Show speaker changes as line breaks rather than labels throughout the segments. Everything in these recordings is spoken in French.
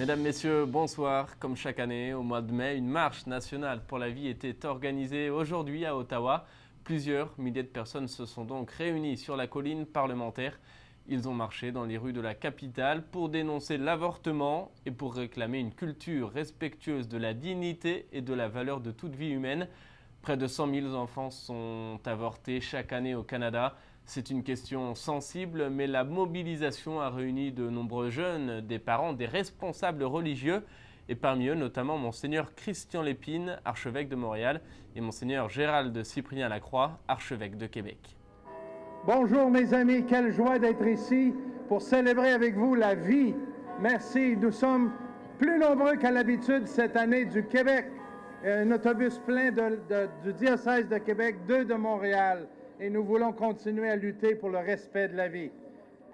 Mesdames, Messieurs, bonsoir. Comme chaque année, au mois de mai, une marche nationale pour la vie était organisée aujourd'hui à Ottawa. Plusieurs milliers de personnes se sont donc réunies sur la colline parlementaire. Ils ont marché dans les rues de la capitale pour dénoncer l'avortement et pour réclamer une culture respectueuse de la dignité et de la valeur de toute vie humaine. Près de 100 000 enfants sont avortés chaque année au Canada. C'est une question sensible, mais la mobilisation a réuni de nombreux jeunes, des parents, des responsables religieux, et parmi eux notamment Monseigneur Christian Lépine, archevêque de Montréal, et Monseigneur Gérald Cyprien Lacroix, archevêque de Québec.
Bonjour mes amis, quelle joie d'être ici pour célébrer avec vous la vie. Merci, nous sommes plus nombreux qu'à l'habitude cette année du Québec. Un autobus plein du diocèse de Québec, 2 de Montréal. Et nous voulons continuer à lutter pour le respect de la vie.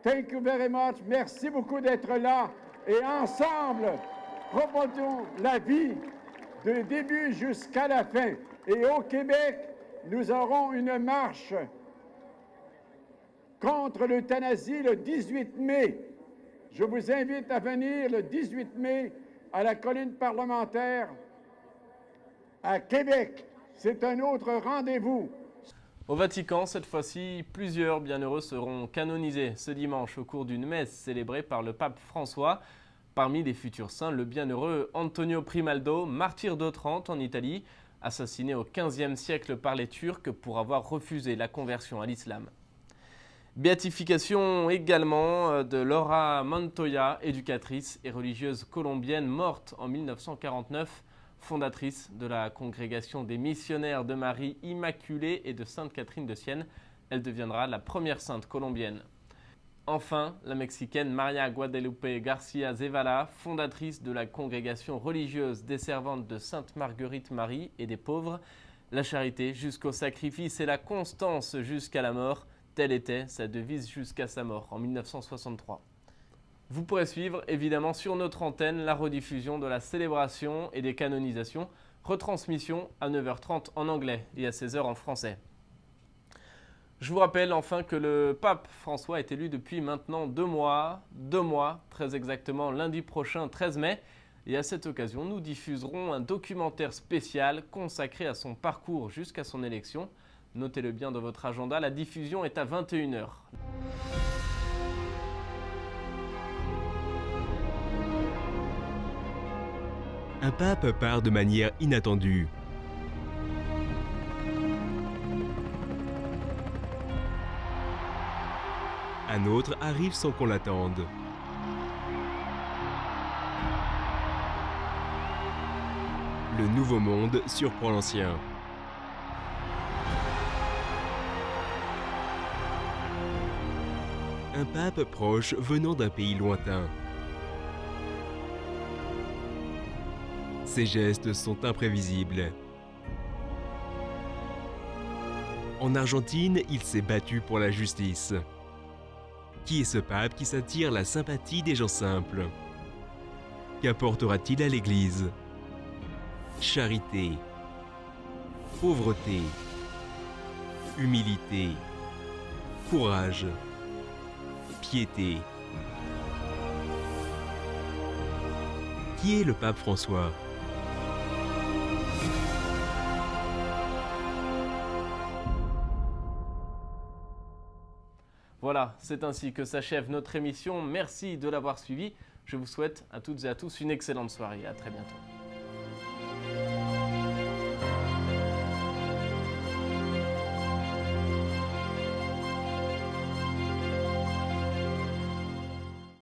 Thank you very much. Merci beaucoup d'être là. Et ensemble, proposons la vie du début jusqu'à la fin. Et au Québec, nous aurons une marche contre l'euthanasie le 18 mai. Je vous invite à venir le 18 mai à la colline parlementaire à Québec. C'est un autre rendez-vous.
Au Vatican, cette fois-ci, plusieurs bienheureux seront canonisés ce dimanche au cours d'une messe célébrée par le pape François. Parmi les futurs saints, le bienheureux Antonio Primaldo, martyr d'Otrante en Italie, assassiné au XVe siècle par les Turcs pour avoir refusé la conversion à l'islam. Béatification également de Laura Montoya, éducatrice et religieuse colombienne morte en 1949, fondatrice de la congrégation des missionnaires de Marie Immaculée et de Sainte Catherine de Sienne. Elle deviendra la première sainte colombienne. Enfin, la Mexicaine Maria Guadalupe Garcia Zavala, fondatrice de la congrégation religieuse des servantes de Sainte Marguerite Marie et des pauvres. La charité jusqu'au sacrifice et la constance jusqu'à la mort, telle était sa devise jusqu'à sa mort en 1963. Vous pourrez suivre évidemment sur notre antenne la rediffusion de la célébration et des canonisations, retransmission à 9h30 en anglais et à 16h en français. Je vous rappelle enfin que le pape François est élu depuis maintenant 2 mois, très exactement lundi prochain 13 mai. Et à cette occasion, nous diffuserons un documentaire spécial consacré à son parcours jusqu'à son élection. Notez-le bien dans votre agenda, la diffusion est à 21h.
Un pape part de manière inattendue. Un autre arrive sans qu'on l'attende. Le nouveau monde surprend l'ancien. Un pape proche venant d'un pays lointain. Ses gestes sont imprévisibles. En Argentine, il s'est battu pour la justice. Qui est ce pape qui s'attire la sympathie des gens simples? Qu'apportera-t-il à l'Église? Charité, pauvreté, humilité, courage, piété. Qui est le pape François?
Voilà, c'est ainsi que s'achève notre émission. Merci de l'avoir suivi. Je vous souhaite à toutes et à tous une excellente soirée. À très bientôt.